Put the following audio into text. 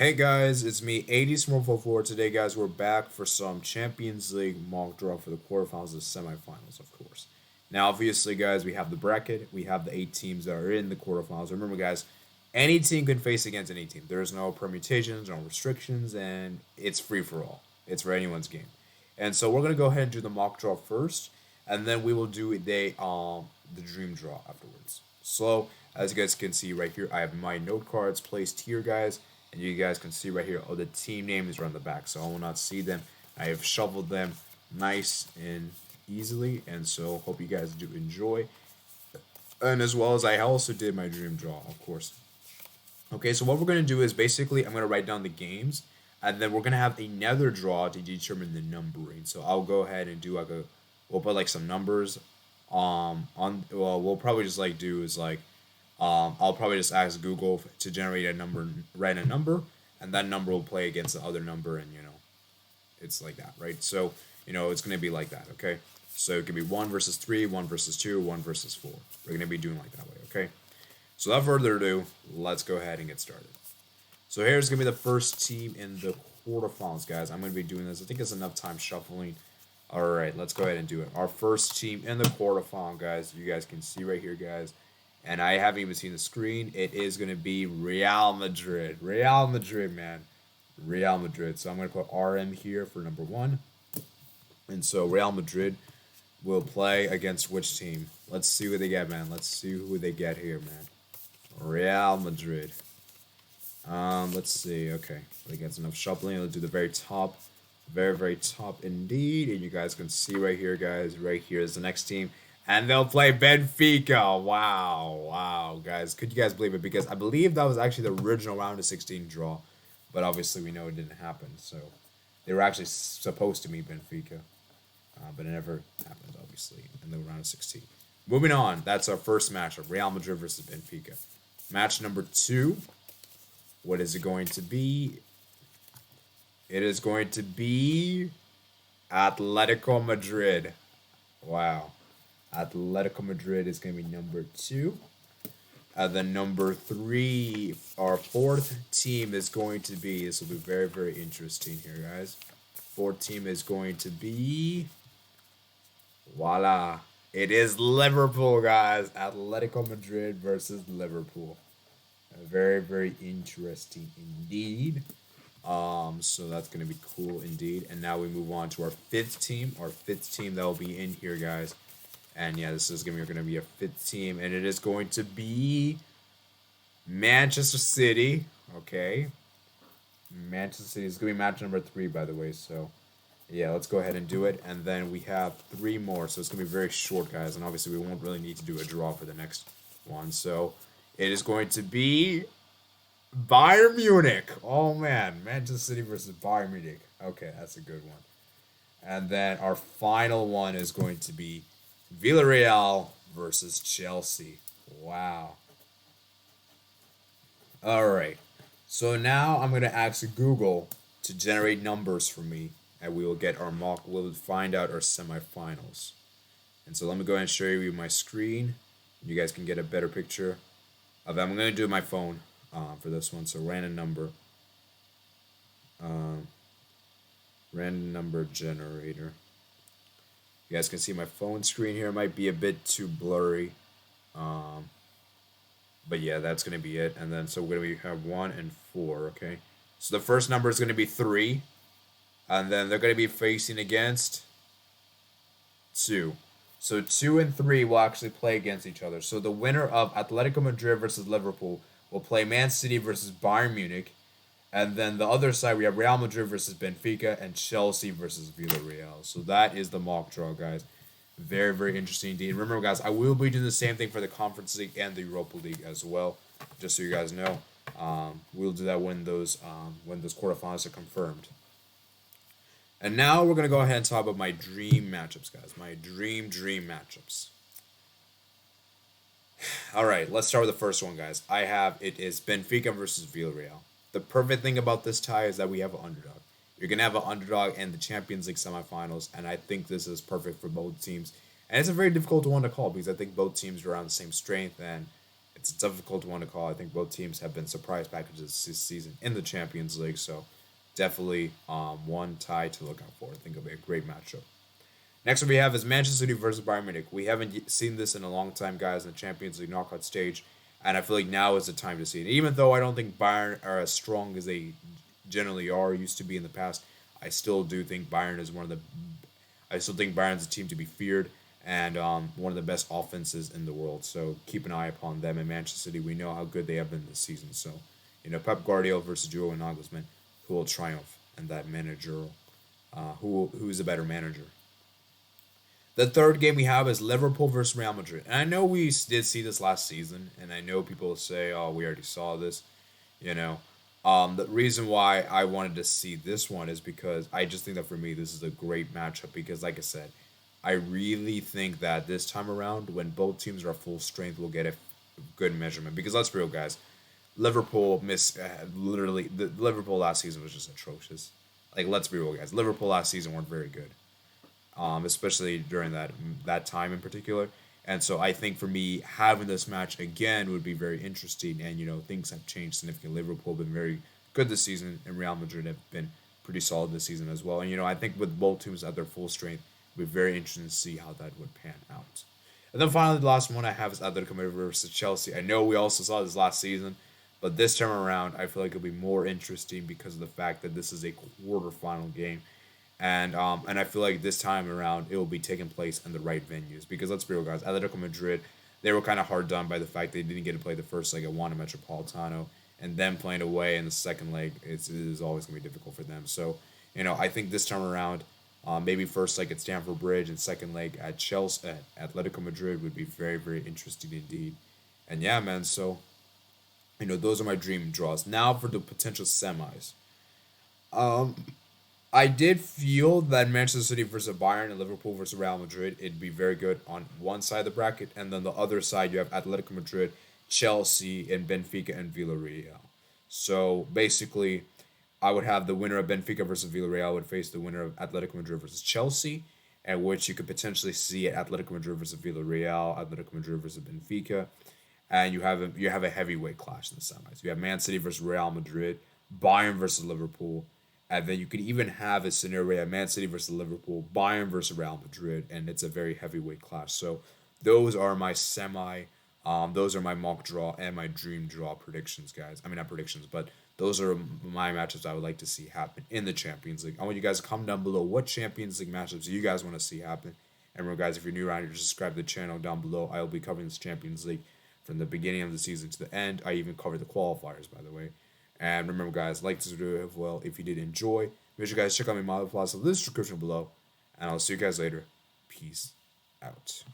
Hey guys, it's me, 80 Small44. Today, guys, we're back for some Champions League mock draw for the quarterfinals and semifinals, of course. Now, obviously, guys, we have the bracket. We have the 8 teams that are in the quarterfinals. Remember, guys, any team can face against any team. There's no permutations, no restrictions, and it's free for all. It's for anyone's game. And so we're gonna go ahead and do the mock draw first, and then we will do the dream draw afterwards. So, as you guys can see right here, I have my note cards placed here, guys. And you guys can see right here, the team names are on the back, so I will not see them. I have shuffled them nice and easily, and so hope you guys do enjoy. And as well as I also did my dream draw, of course. Okay, so what we're going to do is basically I'm going to write down the games, and then we're going to have another draw to determine the numbering. So I'll go ahead and do we'll put like some numbers well, we'll probably just do is I'll probably just ask Google to generate a number, write a number, and that number will play against the other number, and it's like that, right? So it's gonna be like that, okay? So it could be 1 versus 3, 1 versus 2, 1 versus 4. We're gonna be doing like that way, okay? So without further ado, let's go ahead and get started. So here's gonna be the first team in the quarterfinals, guys. I'm gonna be doing this. I think it's enough time shuffling. All right, let's go ahead and do it. Our first team in the quarterfinal, guys. You guys can see right here, guys. And I haven't even seen the screen. It is going to be Real Madrid. Real Madrid, man. Real Madrid. So I'm going to put RM here for number 1. And so Real Madrid will play against which team? Let's see what they get, man. Let's see who they get here, man. Real Madrid. Let's see. Okay. They get enough shuffling. Let's do the very top. Very, very top indeed. And you guys can see right here, guys. Right here is the next team. And they'll play Benfica. Wow, guys. Could you guys believe it? Because I believe that was actually the original round of 16 draw. But obviously we know it didn't happen. So they were actually supposed to meet Benfica. But it never happened, obviously, in the round of 16. Moving on. That's our first matchup. Real Madrid versus Benfica. Match number 2. What is it going to be? It is going to be Atletico Madrid. Wow. Atletico Madrid is going to be number 2. The number 3, our fourth team is going to be, this will be very, very interesting here, guys. Fourth team is going to be, voila. It is Liverpool, guys. Atletico Madrid versus Liverpool. Very, very interesting indeed. So that's going to be cool indeed. And now we move on to our fifth team. Our fifth team that will be in here, guys. And yeah, this is going to be a fifth team, and it is going to be Manchester City. Okay, Manchester City is going to be match number 3, by the way. So yeah, let's go ahead and do it. And then we have 3 more, so it's going to be very short, guys. And obviously, we won't really need to do a draw for the next one. So it is going to be Bayern Munich. Oh man, Manchester City versus Bayern Munich. Okay, that's a good one. And then our final one is going to be Villarreal versus Chelsea. Wow. All right. So now I'm going to ask Google to generate numbers for me, and we will get our mock. We'll find out our semifinals. And so let me go ahead and show you my screen. You guys can get a better picture of it. I'm going to do my phone for this one. So random number. Random number generator. You guys can see my phone screen here. It might be a bit too blurry. But yeah, that's going to be it. And then so we're going to have 1 and 4, okay? So the first number is going to be 3. And then they're going to be facing against 2. So 2 and 3 will actually play against each other. So the winner of Atletico Madrid versus Liverpool will play Man City versus Bayern Munich. And then the other side, we have Real Madrid versus Benfica and Chelsea versus Villarreal. So that is the mock draw, guys. Very, very interesting indeed. Remember, guys, I will be doing the same thing for the Conference League and the Europa League as well, just so you guys know. We'll do that when those quarterfinals are confirmed. And now we're going to go ahead and talk about my dream matchups, guys. My dream matchups. All right, let's start with the first one, guys. It is Benfica versus Villarreal. The perfect thing about this tie is that we have an underdog. You're going to have an underdog in the Champions League semifinals, and I think this is perfect for both teams. And it's a very difficult one to call because I think both teams are around the same strength, and It's a difficult one to call. I think both teams have been surprise packages this season in the Champions League, so definitely one tie to look out for. I think it'll be a great matchup. Next one we have is Manchester City versus Biomedic. We haven't seen this in a long time, guys, in the Champions League knockout stage, and I feel like now is the time to see it. Even though I don't think Bayern are as strong as they generally are, used to be in the past, I still do think Bayern is one of the. I still think Bayern's a team to be feared and one of the best offenses in the world. So keep an eye upon them. In Manchester City, we know how good they have been this season. So, Pep Guardiola versus Julian Nagelsmann, who will triumph and that manager, who's a better manager. The third game we have is Liverpool versus Real Madrid. And I know we did see this last season, and I know people say, oh, we already saw this, you know. The reason why I wanted to see this one is because I just think that for me, this is a great matchup because, like I said, I really think that this time around, when both teams are at full strength, we'll get a good measurement. Because let's be real, guys, Liverpool literally the Liverpool last season was just atrocious. Like let's be real, guys, Liverpool last season weren't very good, especially during that time in particular. And so I think for me, having this match again would be very interesting. And things have changed significantly. Liverpool have been very good this season, and Real Madrid have been pretty solid this season as well. And I think with both teams at their full strength, it'd be very interesting to see how that would pan out. And then finally, the last one I have is Atletico Madrid versus Chelsea. I know we also saw this last season, but this time around, I feel like it'll be more interesting because of the fact that this is a quarterfinal game, and I feel like this time around it will be taking place in the right venues. Because let's be real, guys, Atletico Madrid, they were kind of hard done by the fact they didn't get to play the first leg at Wanda Metropolitano, and then playing away in the second leg, it is always going to be difficult for them. So, I think this time around, maybe first leg at Stamford Bridge and second leg at Chelsea at Atletico Madrid would be very, very interesting indeed. And yeah, man, so those are my dream draws. Now for the potential semis. Um, I did feel that Manchester City versus Bayern and Liverpool versus Real Madrid, it'd be very good on one side of the bracket, and then the other side you have Atletico Madrid, Chelsea, and Benfica and Villarreal. So basically, I would have the winner of Benfica versus Villarreal would face the winner of Atletico Madrid versus Chelsea, at which you could potentially see Atletico Madrid versus Villarreal, Atletico Madrid versus Benfica, and you have a heavyweight clash in the semis. You have Man City versus Real Madrid, Bayern versus Liverpool, and then you could even have a scenario where you have Man City versus Liverpool, Bayern versus Real Madrid, and it's a very heavyweight clash. So those are my those are my mock draw and my dream draw predictions, guys. I mean, not predictions, but those are my matchups I would like to see happen in the Champions League. I want you guys to comment down below what Champions League matchups you guys want to see happen. And remember, guys, if you're new around here, subscribe to the channel down below. I will be covering this Champions League from the beginning of the season to the end. I even covered the qualifiers, by the way. And remember, guys, like this video as well if you did enjoy. Make sure you guys check out my Model Plus in the description below. And I'll see you guys later. Peace out.